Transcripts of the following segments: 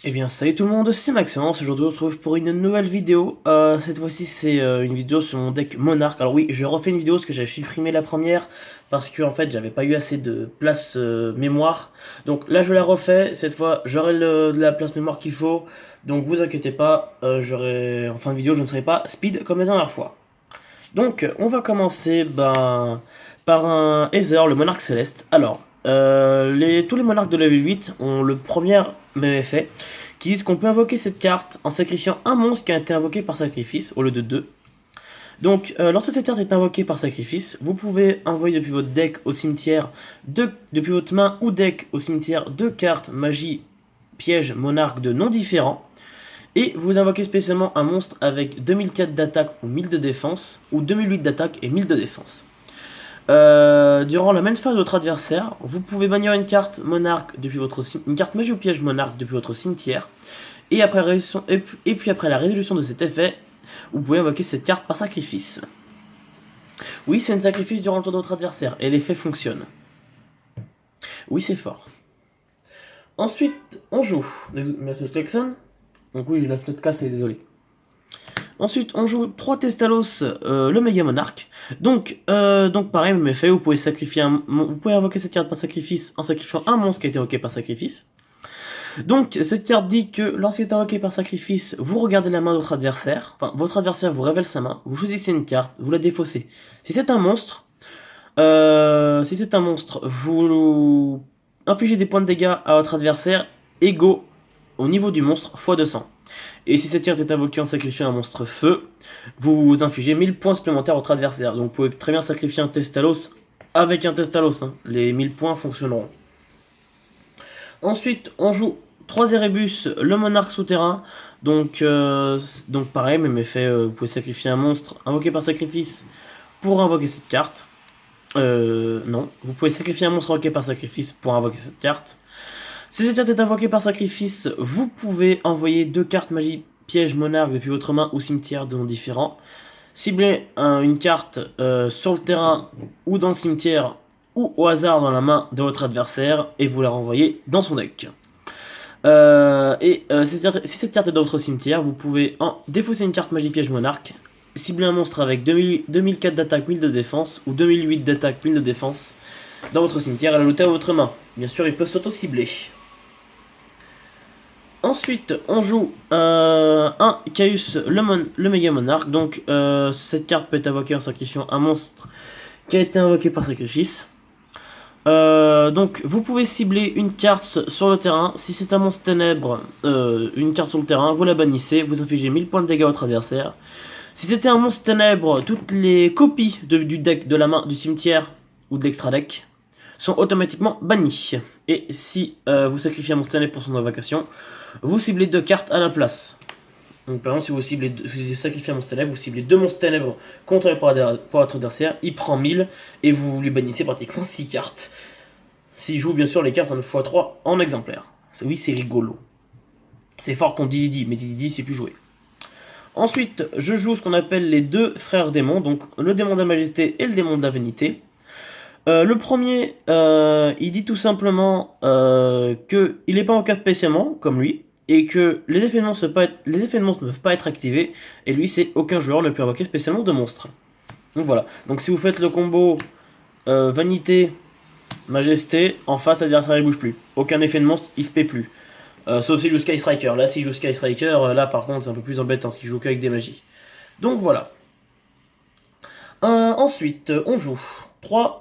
Eh bien salut tout le monde, c'est Maxence, aujourd'hui on se retrouve pour une nouvelle vidéo. Cette fois-ci c'est une vidéo sur mon deck Monarch. Alors oui, je refais une vidéo parce que j'ai supprimé la première parce que en fait j'avais pas eu assez de place mémoire. Donc là je la refais, cette fois j'aurai de la place mémoire qu'il faut. Donc vous inquiétez pas, en fin de vidéo je ne serai pas speed comme la dernière fois. Donc on va commencer par un Aether, le Monarque Céleste. Alors, tous les monarques de level 8 ont le premier même effet, qui disent qu'on peut invoquer cette carte en sacrifiant un monstre qui a été invoqué par sacrifice, au lieu de 2. Donc, lorsque cette carte est invoquée par sacrifice, vous pouvez envoyer depuis votre deck au cimetière, depuis votre main ou deck au cimetière, 2 cartes magie, piège, monarque de noms différents. Et vous invoquez spécialement un monstre avec 2004 d'attaque ou 1000 de défense, ou 2008 d'attaque et 1000 de défense. Durant la même phase de votre adversaire, vous pouvez bannir une carte monarque depuis une carte magie ou piège monarque depuis votre cimetière, et puis après la résolution de cet effet, vous pouvez invoquer cette carte par sacrifice. Oui, c'est un sacrifice durant le tour de votre adversaire, et l'effet fonctionne. Oui, c'est fort. Ensuite, on joue. Merci Jackson. Donc oui, la flotte casse, désolé. Ensuite, on joue 3 Testalos, le Méga Monarque. Donc pareil, même effet, vous pouvez invoquer cette carte par sacrifice en sacrifiant un monstre qui a été invoqué par sacrifice. Donc, cette carte dit que lorsqu'il est invoqué par sacrifice, vous regardez la main de votre adversaire. Enfin, votre adversaire vous révèle sa main, vous choisissez une carte, vous la défaussez. Si c'est un monstre, vous infligez des points de dégâts à votre adversaire égaux au niveau du monstre x 200. Et si cette carte est invoquée en sacrifiant un monstre feu, vous infligez 1000 points supplémentaires à votre adversaire. Donc vous pouvez très bien sacrifier un Testalos avec un Testalos. Hein. Les 1000 points fonctionneront. Ensuite, on joue 3 Erebus, le Monarque souterrain. Donc pareil, même effet, vous pouvez sacrifier un monstre invoqué par sacrifice pour invoquer cette carte. Non, vous pouvez sacrifier un monstre invoqué par sacrifice pour invoquer cette carte. Si cette carte est invoquée par sacrifice, vous pouvez envoyer 2 cartes magie piège monarque depuis votre main ou cimetière de noms différents. Ciblez une carte sur le terrain ou dans le cimetière ou au hasard dans la main de votre adversaire et vous la renvoyez dans son deck. Si cette carte est dans votre cimetière, vous pouvez défausser une carte magie piège monarque, cibler un monstre avec 2004 d'attaque, 1000 de défense ou 2008 d'attaque, 1000 de défense dans votre cimetière et l'ajouter à votre main. Bien sûr, il peut s'auto-cibler. Ensuite, on joue un Caius, le Méga Monarque. Donc, cette carte peut être invoquée en sacrifiant un monstre qui a été invoqué par sacrifice. Donc, vous pouvez cibler une carte sur le terrain. Si c'est un monstre ténèbre, une carte sur le terrain, vous la bannissez. Vous infligez 1000 points de dégâts à votre adversaire. Si c'était un monstre ténèbre, toutes les copies du deck, de la main, du cimetière ou de l'extra deck sont automatiquement bannies. Et si vous sacrifiez un monstre ténèbre pour son invocation, vous ciblez 2 cartes à la place. Donc par exemple, si vous sacrifiez un monstre ténèbre, vous ciblez 2 monstres ténèbres contrôlés par votre adversaire, il prend 1000 et vous lui bannissez pratiquement 6 cartes. S'il joue bien sûr les cartes en x3 en exemplaire. Oui, c'est rigolo. C'est fort contre Didi, mais Didi c'est plus joué. Ensuite, je joue ce qu'on appelle les 2 frères démons, donc le démon de la majesté et le démon de la vanité. Le premier, il dit tout simplement qu'il n'est pas en carte spécialement, comme lui, et que les effets de monstre ne peuvent pas être activés, et lui, c'est aucun joueur ne peut invoquer spécialement de monstres. Donc voilà. Donc si vous faites le combo vanité, majesté, en face, l'adversaire ne bouge plus. Aucun effet de monstre, il se paie plus. Sauf s'il joue Sky Striker. Là, s'il joue Sky Striker, là par contre, c'est un peu plus embêtant, parce qu'il joue qu'avec des magies. Donc voilà. Ensuite, on joue 3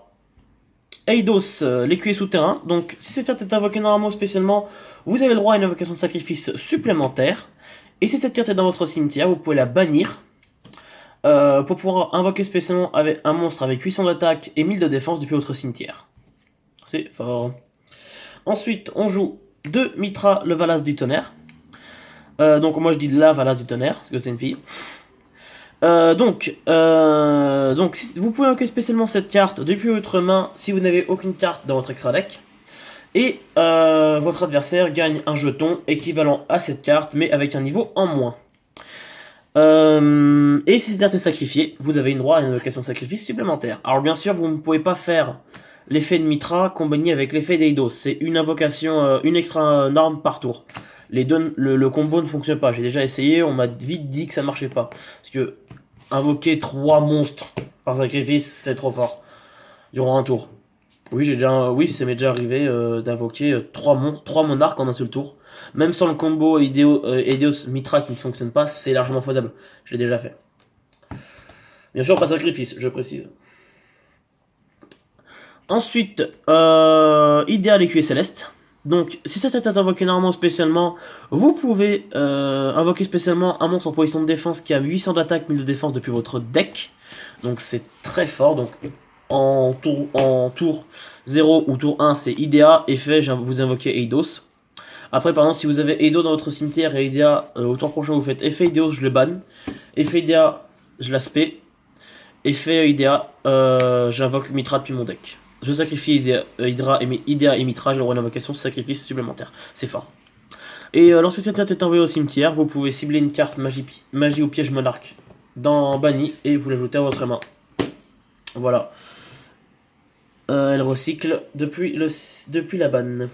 Eidos, l'écuyer souterrain. Donc, si cette carte est invoquée normalement spécialement, vous avez le droit à une invocation de sacrifice supplémentaire. Et si cette carte est dans votre cimetière, vous pouvez la bannir pour pouvoir invoquer spécialement avec un monstre avec 800 d'attaque et 1000 de défense depuis votre cimetière. C'est fort. Ensuite, on joue 2 Mitra, le Valas du tonnerre. Donc, moi je dis la Valas du tonnerre, parce que c'est une fille. Donc si vous pouvez invoquer spécialement cette carte depuis votre main si vous n'avez aucune carte dans votre extra deck. Et votre adversaire gagne un jeton équivalent à cette carte, mais avec un niveau en moins. Et si cette carte est sacrifiée, vous avez une droit à une invocation de sacrifice supplémentaire. Alors bien sûr, vous ne pouvez pas faire l'effet de Mitra combiné avec l'effet d'Eidos. C'est une invocation, une extra norme par tour. Les deux, le combo ne fonctionne pas. J'ai déjà essayé, on m'a vite dit que ça marchait pas. Parce que invoquer 3 monstres par sacrifice, c'est trop fort. Durant un tour. Oui, ça m'est déjà arrivé d'invoquer 3 monarques en un seul tour. Même sans le combo Eidos Mitra qui ne fonctionne pas, c'est largement faisable. Je l'ai déjà fait. Bien sûr, pas sacrifice, je précise. Ensuite, idéal écuyer céleste. Donc, si cette tête est invoquée normalement spécialement, vous pouvez invoquer spécialement un monstre en position de défense qui a 800 d'attaque, 1000 de défense depuis votre deck. Donc, c'est très fort. Donc, en tour 0 ou tour 1, c'est Idea. Effet, vous invoquez Eidos. Après, par exemple, si vous avez Eidos dans votre cimetière et Idea, au tour prochain, vous faites effet Eidos, je le banne. Effet Idea, je l'aspect. Effet Idea, j'invoque Mitra depuis mon deck. Je sacrifie Idea et Mitra, je leur rends une invocation, sacrifice supplémentaire. C'est fort. Et lorsque cette carte est envoyée au cimetière, vous pouvez cibler une carte magie ou piège monarque dans banni et vous l'ajoutez à votre main. Voilà. Elle recycle depuis la banne.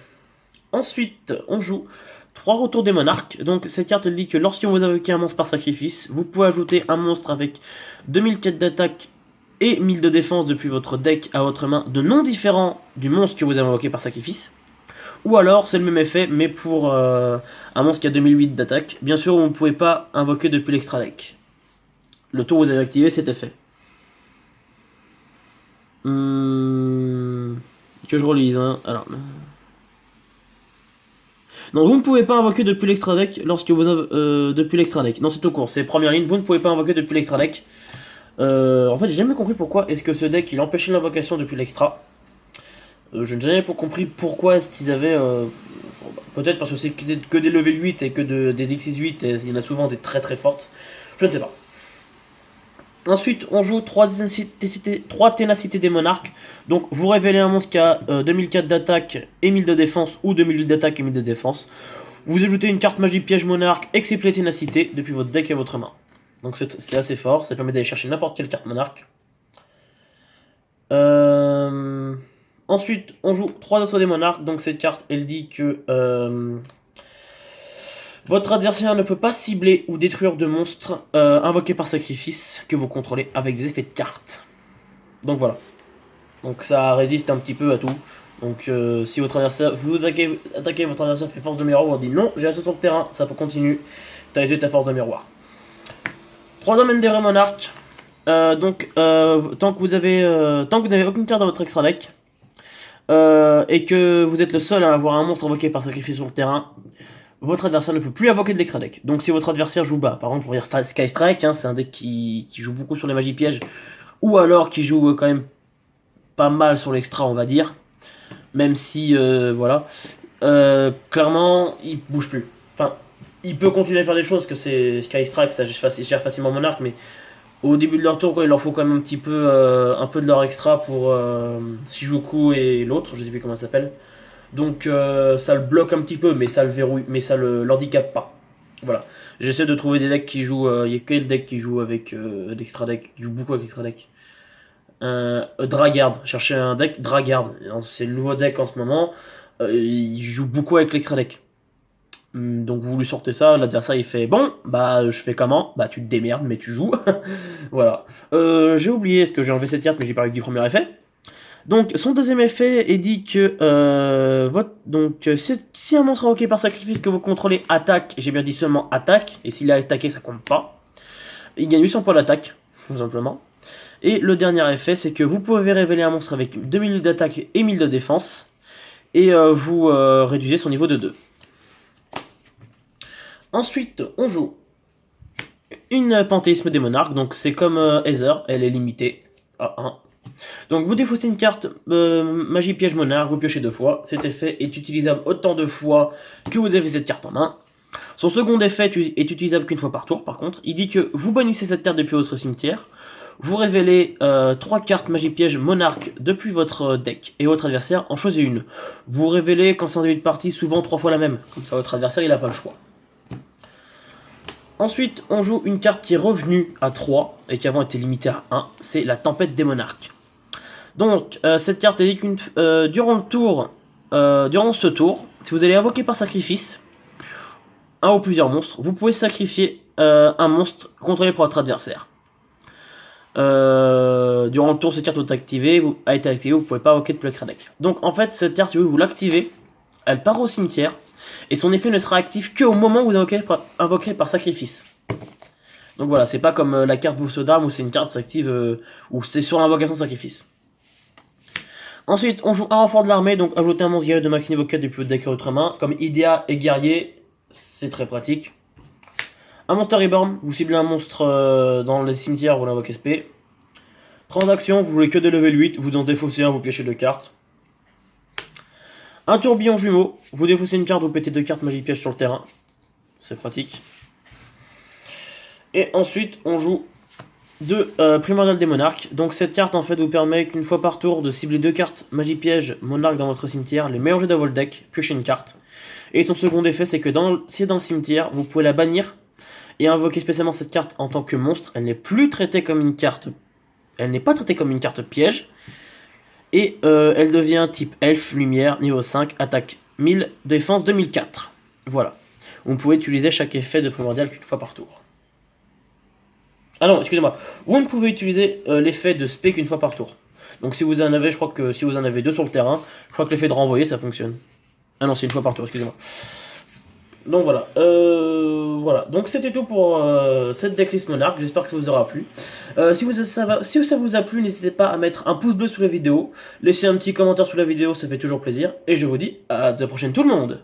Ensuite, on joue 3 retours des monarques. Donc cette carte elle dit que lorsque vous invoquez un monstre par sacrifice, vous pouvez ajouter un monstre avec 2004 d'attaque et 1000 de défense depuis votre deck à votre main de nom différent du monstre que vous avez invoqué par sacrifice. Ou alors c'est le même effet mais pour un monstre qui a 2008 d'attaque. Bien sûr vous ne pouvez pas invoquer depuis l'extra deck. Le tour où vous avez activé cet effet. Que je relise hein. Alors... Donc vous ne pouvez pas invoquer depuis l'extra deck lorsque vous depuis l'extra deck. Non c'est tout court, c'est première ligne, vous ne pouvez pas invoquer depuis l'extra deck. En fait j'ai jamais compris pourquoi est-ce que ce deck il empêchait l'invocation depuis l'extra. Je n'ai jamais compris pourquoi est-ce qu'ils avaient... peut-être parce que c'est que des level 8 et que des X68 et il y en a souvent des très très fortes. Je ne sais pas. Ensuite, on joue 3 ténacités des monarques. Donc, vous révélez un monstre qui a 2004 d'attaque et 1000 de défense, ou 2008 d'attaque et 1000 de défense. Vous ajoutez une carte magie piège monarque, excepté ténacité, depuis votre deck et votre main. Donc, c'est assez fort, ça permet d'aller chercher n'importe quelle carte monarque. Ensuite, on joue 3 assauts des monarques. Donc, cette carte, elle dit que... votre adversaire ne peut pas cibler ou détruire de monstres invoqués par sacrifice que vous contrôlez avec des effets de cartes. Donc voilà. Donc ça résiste un petit peu à tout. Donc si votre adversaire, vous attaquez votre adversaire fait force de miroir, on dit non, j'ai assaut sur le terrain, ça peut continuer. T'as usé ta force de miroir. 3 domaines des vrais monarques. Tant que vous avez aucune carte dans votre extra deck et que vous êtes le seul à avoir un monstre invoqué par sacrifice sur le terrain, votre adversaire ne peut plus invoquer de l'extra deck. Donc si votre adversaire joue bas, par exemple pour dire Sky Strike, hein, c'est un deck qui joue beaucoup sur les magies pièges, ou alors qui joue quand même pas mal sur l'extra on va dire, même si voilà, clairement il bouge plus. Enfin, il peut continuer à faire des choses, que c'est Sky Strike, ça gère facilement Monarque, mais au début de leur tour, quoi, il leur faut quand même un peu de leur extra pour Shijuku et l'autre, je sais plus comment ça s'appelle. Donc ça le bloque un petit peu, mais ça le verrouille, mais ça l'handicape pas. Voilà. J'essaie de trouver des decks qui jouent. Il y a quel deck qui joue avec l'extra deck, qui joue beaucoup avec l'extra deck. Dragard. Cherchez un deck Dragard. C'est le nouveau deck en ce moment. Il joue beaucoup avec l'extra deck. Donc vous lui sortez ça, l'adversaire il fait bon, bah je fais comment? Bah tu te démerdes mais tu joues. Voilà. J'ai oublié ce que j'ai enlevé cette carte, mais j'ai parlé du premier effet. Donc son deuxième effet est dit que si un monstre invoqué par sacrifice que vous contrôlez attaque, j'ai bien dit seulement attaque, et s'il a attaqué ça compte pas, il gagne 800 points d'attaque, tout simplement. Et le dernier effet c'est que vous pouvez révéler un monstre avec 2000 d'attaque et 1000 de défense, et vous réduisez son niveau de 2. Ensuite on joue une panthéisme des monarques, donc c'est comme Heather, elle est limitée à 1. Donc vous défaussez une carte magie piège monarque, vous piochez 2 fois. Cet effet est utilisable autant de fois que vous avez cette carte en main. Son second effet est utilisable qu'une fois par tour par contre. Il dit que vous bannissez cette carte depuis votre cimetière. Vous révélez 3 cartes magie piège monarque depuis votre deck et votre adversaire en choisit une. Vous révélez quand c'est en début de partie souvent 3 fois la même. Comme ça votre adversaire il n'a pas le choix. Ensuite on joue une carte qui est revenue à 3 et qui avant était limitée à 1. C'est la tempête des monarques. Donc, cette carte est dit qu'une durant ce tour, si vous allez invoquer par sacrifice un ou plusieurs monstres, vous pouvez sacrifier un monstre contrôlé par votre adversaire. Durant le tour, cette carte a été activée, vous ne pouvez pas invoquer de Plague Deck. Donc en fait, cette carte, si vous l'activez, elle part au cimetière, et son effet ne sera actif qu'au moment où vous invoquez par sacrifice. Donc voilà, c'est pas comme la carte Boost d'armes où c'est une carte s'active, où c'est sur l'invocation de sacrifice. Ensuite, on joue un renfort de l'armée, donc ajouter un monstre guerrier de max niveau 4 depuis votre deck à votre main, comme Idea et guerrier, c'est très pratique. Un Monster Reborn, vous ciblez un monstre dans les cimetières, vous l'invoquez SP. Transaction, vous voulez que des level 8, vous en défaussez un, vous piochez 2 cartes. Un tourbillon jumeau, vous défaussez une carte, vous pétez 2 cartes magie piège sur le terrain. C'est pratique. Et ensuite, on joue 2 Primordial des Monarques. Donc cette carte en fait vous permet qu'une fois par tour de cibler 2 cartes magie piège monarque dans votre cimetière, les mélanger dans votre deck, piocher une carte. Et son second effet c'est que si c'est dans le cimetière, vous pouvez la bannir et invoquer spécialement cette carte en tant que monstre. Elle n'est plus traitée comme une carte. Elle n'est pas traitée comme une carte piège. Et elle devient type elfe, lumière, niveau 5, attaque 1000, défense 2004. Voilà. Vous pouvez utiliser chaque effet de primordial qu'une fois par tour. Ah non, excusez-moi. Vous ne pouvez utiliser l'effet de spé qu'une fois par tour. Donc si vous en avez, je crois que si vous en avez 2 sur le terrain, je crois que l'effet de renvoyer ça fonctionne. Ah non, c'est une fois par tour, excusez-moi. Donc voilà, voilà. Donc c'était tout pour cette decklist Monarque, j'espère que ça vous aura plu. Si ça vous a plu, n'hésitez pas à mettre un pouce bleu sous la vidéo, laissez un petit commentaire sous la vidéo, ça fait toujours plaisir. Et je vous dis à la prochaine tout le monde.